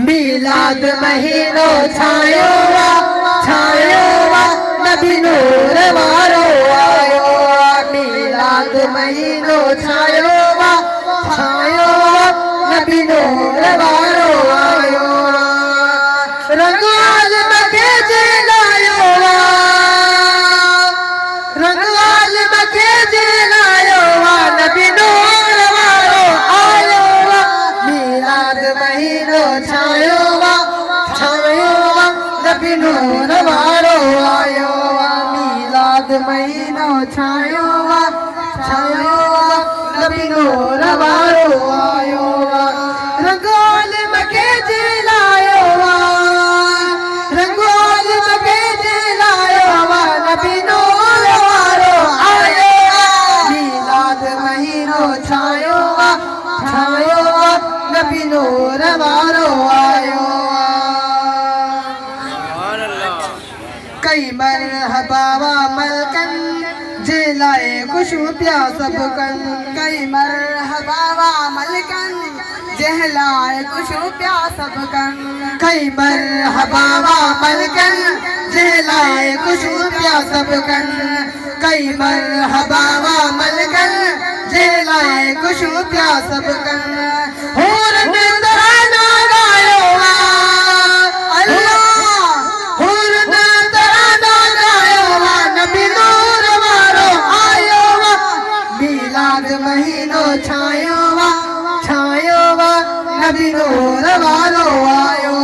मिलाद महीनो छायो नबी नूर वारो आयो। मिलाद महीनो छायो नबी नूर वारो आयो। रंगवाल मके जिलायो रंगवाल मके जिलायो नबी नूर वारो आयो। मिलाद महीनो छायो नबी नूर वारो आयो। मिलाद महीनो छायो नबी नूर वारो आयो। रंगोल मके जिलायो रंगोल मके जिलायो नबी नूर वारो आयो। मिलाद महीनो छायो नबी नूर वारो आयो। कई मरहबा मलकन जिलाए खुशू प्या सबकन। कई मरहबा मलकन जहलाए खुशू प्या सबकन। कई मरहबा मलकन जहलाए खुशू प्या सबकन। कई मरहबा मलकन जहलाए खुशू प्या सबकन। होर ने तराना गायो अल्लाह होर ने तराना गायो नबी नूर वारो आयो। मिलाद महीनो छायो नबी नूर वारो आयो।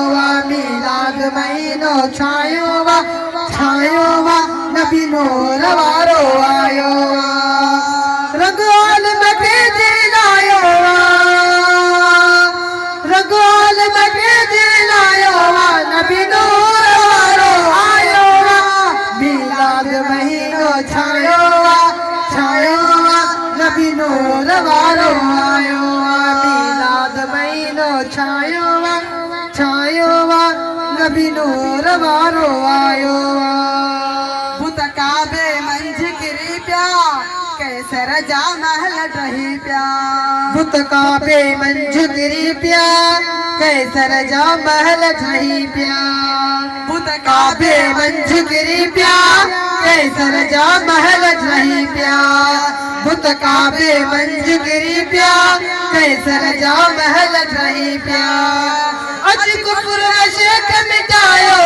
मिलाद महीनो छायो नबी नूर वारो आयो। रंगवाल मके जिलायो रंगवाल मके जिलायो नबी नूर वारो आयो। मिलाद महीनो छायो नबी नूर वारो आयो। मिलाद महीनो छायो नबी नूर वारो आयो। बुत काबे मंझ गिरी प्या कैसर जा महल रही प्या। बुत काबे मंझ गिरी प्या कैसर जा महल रही प्या। बुत काबे मंझ गिरी प्या कैसर जा महल रही प्या। बुत काबे मंझ गिरी प्या कैसर जा महल रही प्या। अज कुफर शिरक मिटायो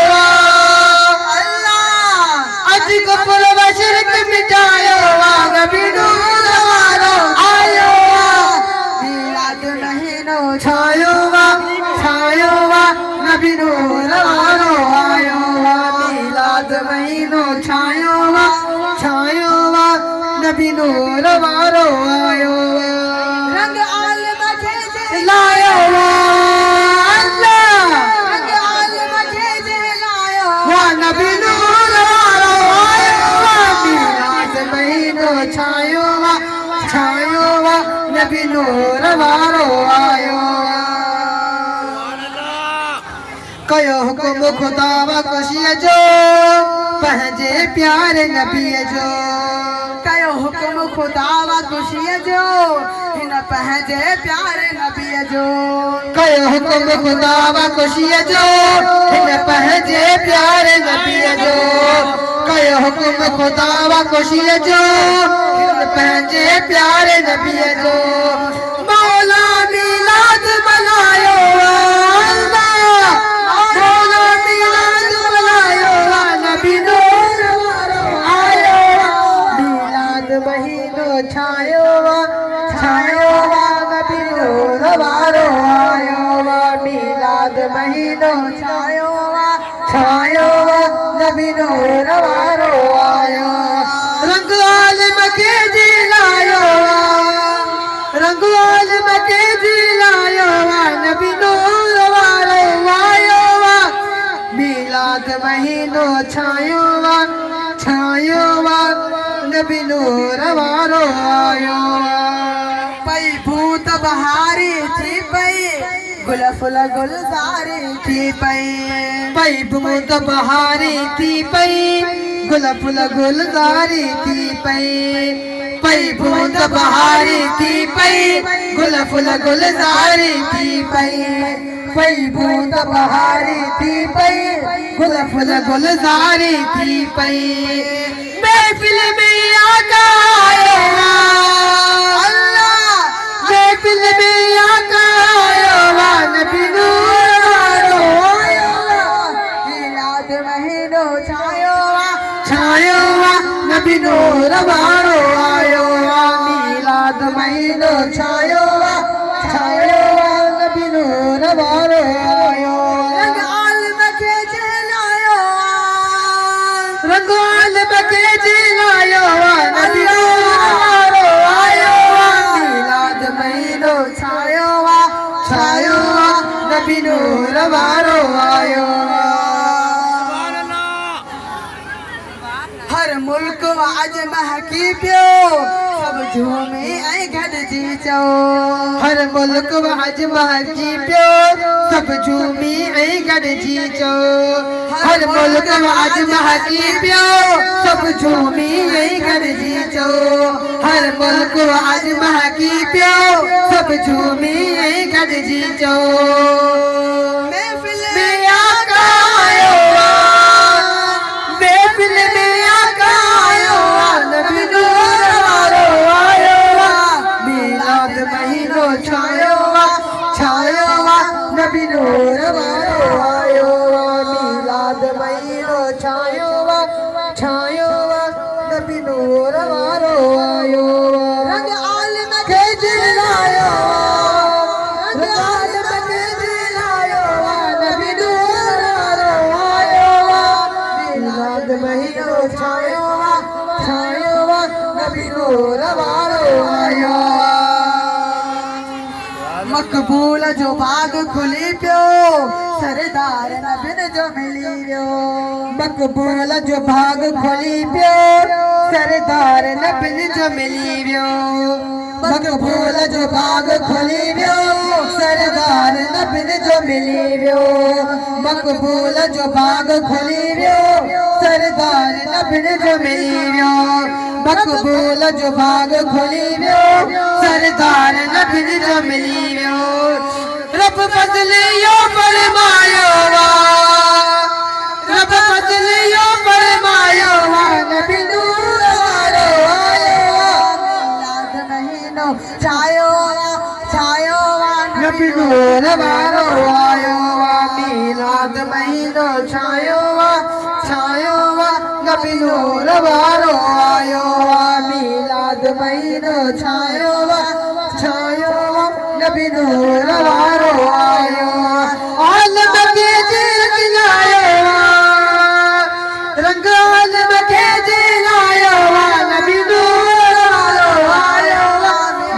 अल्लाह अज कुफर शिरक मिटायो नबी नूर वारो आयो। मिलाद महीनो छायो नबी नूर वारो आयो। मिलाद महीनो छायो नबी नूर वारो आयो। रंग आलम के जिलायो अल्लाह रंग आलम के जिलायो नबी नूर वारो आयो। मिलाद महीनो छायो नबी नूर वारो आयो। कयो हुकुम खुदा व खुशिय जो पंहिंजे प्यारे नबीअ जो। कयो हुकुम खुदा व खुशिय जो हिन पंहिंजे प्यारे नबीअ जो। कयो हुकुम खुदा व खुशिय जो हिन पंहिंजे प्यारे नबीअ जो। कयो हुकुम खुदा व खुशिय जो हिन पंहिंजे प्यारे नबीअ जो। मौला मिलाद मनायो नबी नूर वारो आयो। मिलाद महीनो छायो नबी नूर वारो आयो। मिलाद महीनो छायो नबी नूर वारो आयो। रंगवाल मके जिलायो रंगवाल मके जिलायो नबी नूर वारो आयो। मिलाद महीनो छायो नबी नूर वारो आयो। पई भूत बहारी थी पई गुल फुल गुलजारी थी पई। पई भूत बहारी थी पई गुल फुल गुलजारी थी पई। पई भूत बहारी थी पई गुल फुल गुलजारी थी पई। पई बूंद बहारी थी पई गुल फुल गुलजारी थी पई महफिल में आका आयो अल्लाह महफिल में आका आयो नबी नूर वारो आयो मिलाद महीनो छायो छायो नबी नूर वारो आयो मिलाद महीनो छायो छायो नबी नूर वारो आयो रंग आलम के जलायो रंग आलम के जलायो नबी नूर वारो आयो मिलाद महीनो छायो छायो नबी नूर वारो आयो हर मुल्क आज महकी पियो सब झूमे ऐं गॾिजी चओ हर मुल्क आज महकी पियो सब झूमी ऐं गॾिजी चओ हर मुल्क आज महकी पियो सब झूमी ऐं गॾिजी चओ हर मुल्क आज महकी पियो सब झूमी ऐं गॾिजी चओ महफिल में आका आयो महफिल में आका आयो नबी नूर वारो आयो मिलाद महीनो छायो छायो नबी नूर वारो आयो मिलाद महीनो छायो छायो नबी नूर वारो आयो रंग आलम के जलायो रंग आलम के जलायो नबी नूर वारो आयो मिलाद महीनो छायो छायो नबी नूर वारो आयो मकबूल जो बाग खुली पियो सरदार नबिन जो मिली वियो मकबूल जो बाग खुली पियो सरदार नबिन जो मिली वियो मकबूल जो बाग खुली वियो सरदार नबिन जो मिली वियो मकबूल जो बाग खुली वियो सरदार नबिन जो मिली वियो मकबूल जो बाग खुली वियो सरदार नबिन जो मिली वियो रब फज़लियो फरमायो रब फज़लियो फरमायो नबी नूर वारो आयो मिलाद महीनो छायो छायो नबी नूर वारो आयो मिलाद महीनो छायो छायो नबी नूर वारो आयो मिलाद महीनो छायो छायो नबी नूर वारो आयो आलम के जलायो रंग आलम के जलायो नबी नूर वारो आयो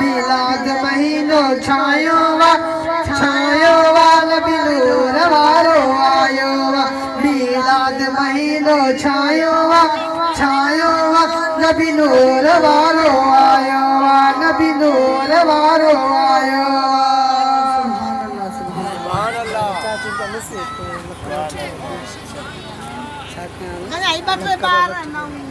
मिलाद महीनो छायो छायो नबी नूर वारो आयो मिलाद महीनो छायो छायो नबी नूर वारो आयो नबी नूर वारो आयो Ay, ba't may para nang